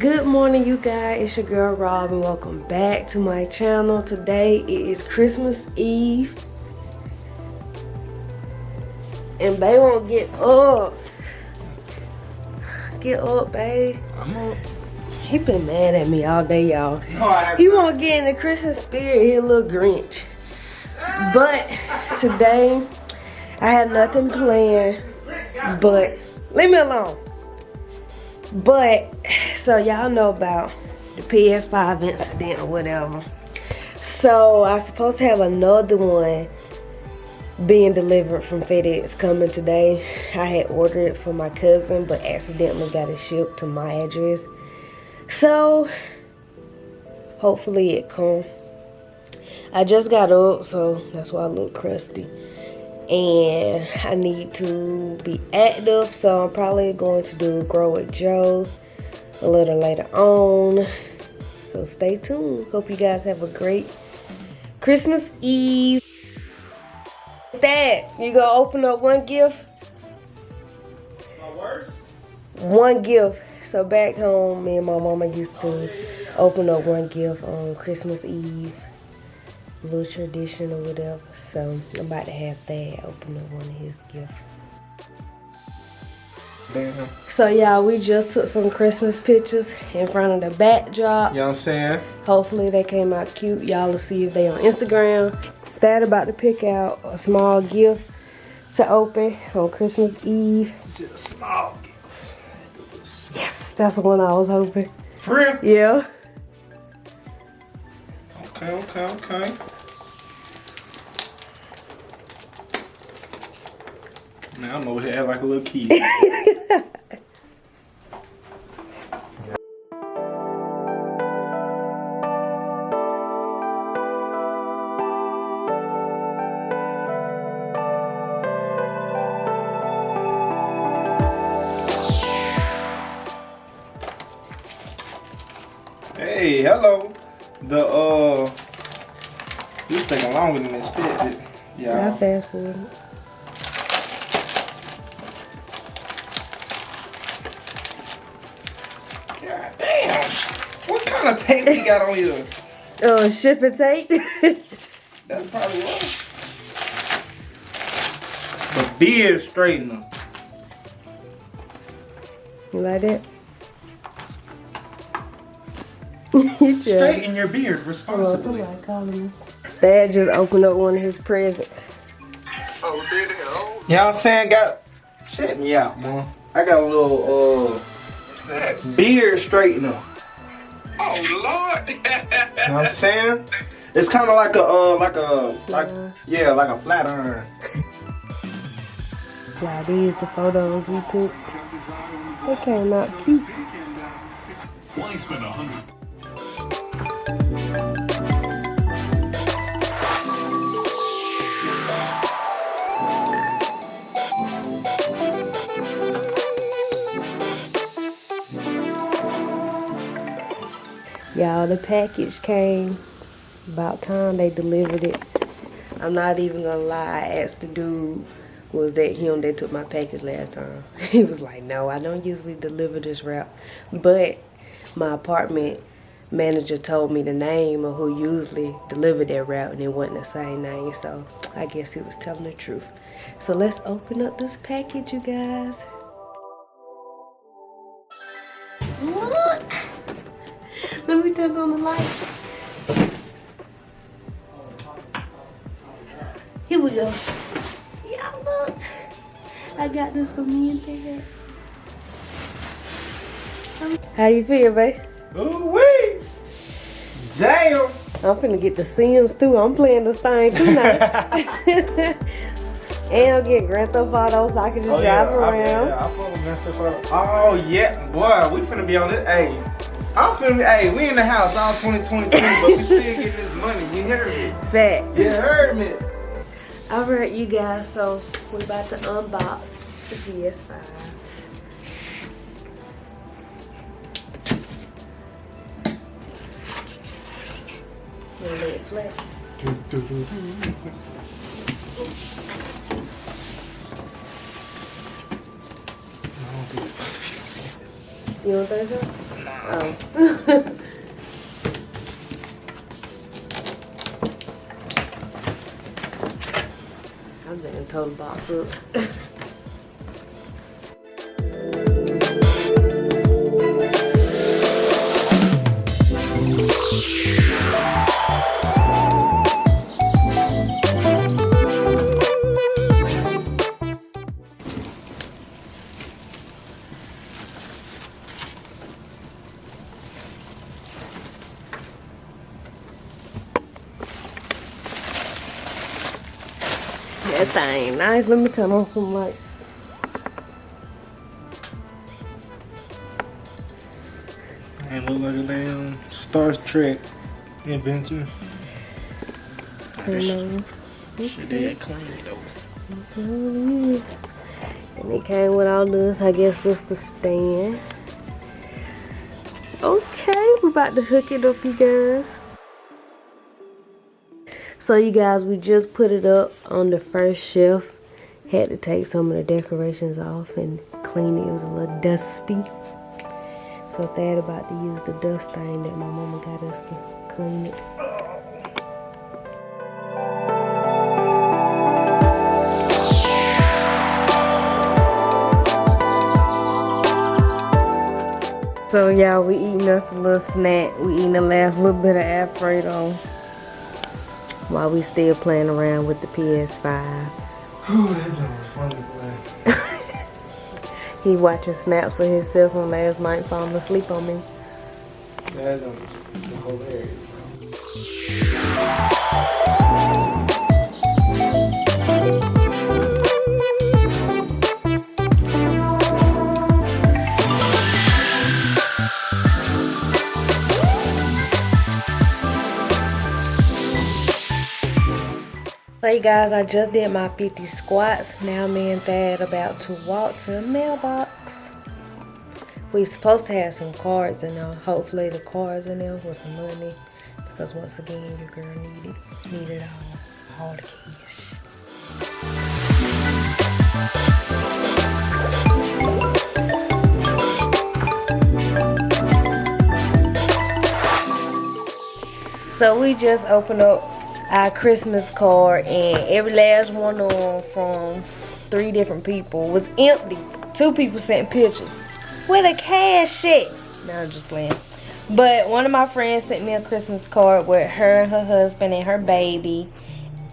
Good morning, you guys. It's your girl Rob and welcome back to my channel. Today it is Christmas Eve and they won't get up. Get up, babe. I'm up. He been mad at me all day, y'all. He won't get in the Christmas spirit. He a little Grinch. But today I had nothing planned. But leave me alone. But so y'all know about the PS5 incident or whatever. So I was supposed to have another one being delivered from FedEx coming today. I had ordered it for my cousin, but accidentally got it shipped to my address. So hopefully it come. I just got up, so that's why I look crusty. And I need to be active, so I'm probably going to do Grow with Joe a little later on. So stay tuned. Hope you guys have a great Christmas Eve. Dad, you gonna open up one gift? My word? One gift. So back home, me and my mama used to open up one gift on Christmas Eve. A little tradition or whatever. So I'm about to have Dad open up one of his gifts. Damn. So y'all, we just took some Christmas pictures in front of the backdrop. You know what I'm saying? Hopefully they came out cute. Y'all will see if they on Instagram. Dad about to pick out a small gift to open on Christmas Eve. Is it a small gift? Yes, that's the one I was hoping. For real? Yeah. Okay. Now I'm over here acting like a little kid. Hey, hello. This taking longer than expected. Yeah. I fast forward. God damn. What kind of tape we got on here? Shipping tape. That's probably what. The beard straightener. You like that? You just, Straighten your beard oh, responsibly. somebody calling me. Dad just opened up one of his presents. Oh, did it? Oh. You know what I'm saying? Check me out, man. I got a little beard straightener. Oh Lord! You know what I'm saying? It's kind of like a flat iron. Yeah, these the photos we took. They came out cute. Why spend 100? Y'all, the package came. About time they delivered it. I'm not even gonna lie, I asked the dude, was that him that took my package last time? He was like, no, I don't usually deliver this route. But my apartment manager told me the name of who usually delivered that route and it wasn't the same name. So I guess he was telling the truth. So let's open up this package, you guys. Look! Let me turn on the light. Here we go. Y'all look. I got this for me and Dad. How you feel, babe? Ooh wee! Damn! I'm finna get the Sims too. I'm playing this thing too now. And I'll get Grand Theft Auto so I can just drive around. Oh yeah, boy, we finna be on this. Hey, we in the house all 2022, but we still getting this money. You heard me? Fact. You heard me? Alright, you guys, so we're about to unbox the PS5. We'll lay it flat. You don't think so? Nah. Oh. I'm gonna total box up. That thing nice. Let me turn on some light. And look like a damn Star Trek invention. Hello. Shit, they clean though. And it came with all this. I guess this the stand. Okay, we're about to hook it up, you guys. So you guys, we just put it up on the first shelf. Had to take some of the decorations off and clean it. It was a little dusty. So Thad about to use the dust thing that my mama got us to clean it. So y'all, we eating us a little snack. We eating the last little bit of Alfredo while we still playing around with the PS5. Ooh, that joint was funny to play. He watching snaps of himself on last night, falling asleep on me. That joint was hilarious, So you guys, I just did my 50 squats. Now me and Thad about to walk to the mailbox. We supposed to have some cards in there. Hopefully the cards in there with some money. Because once again, your girl needed all the cash. So we just opened up our Christmas card, and every last one of them from 3 different people was empty. 2 people sent pictures. Where the cash at? No, I'm just playing. But one of my friends sent me a Christmas card with her and her husband and her baby.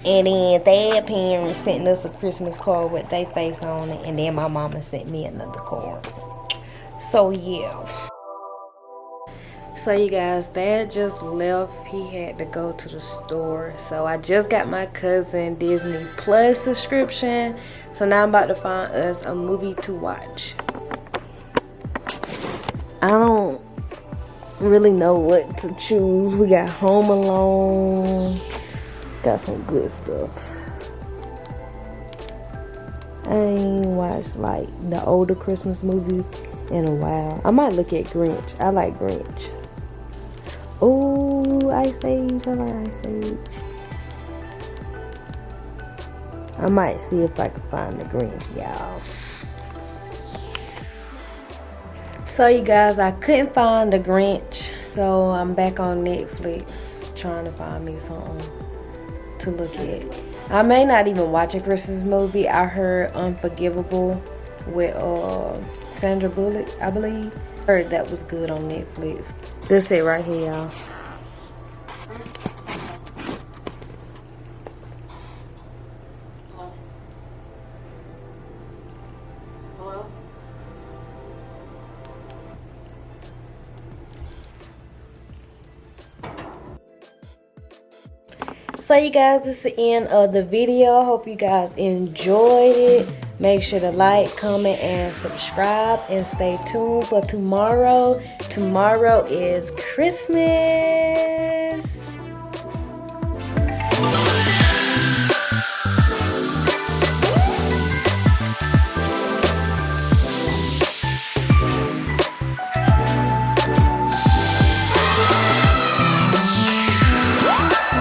And then their parents sent us a Christmas card with their face on it. And then my mama sent me another card. So yeah. So you guys, Dad just left. He had to go to the store. So I just got my cousin Disney Plus subscription. So now I'm about to find us a movie to watch. I don't really know what to choose. We got Home Alone. Got some good stuff. I ain't watched like the older Christmas movie in a while. I might look at Grinch. I like Grinch. Oh, Ice Age. I like Ice Age. I might see if I can find the Grinch, y'all. So you guys, I couldn't find the Grinch, so I'm back on Netflix trying to find me something to look at. I may not even watch a Christmas movie. I heard Unforgivable with Sandra Bullock, I believe. Heard that was good on Netflix. This it right here, y'all. So you guys, this is the end of the video. Hope you guys enjoyed it. Make sure to like, comment, and subscribe. And stay tuned for tomorrow. Tomorrow is Christmas.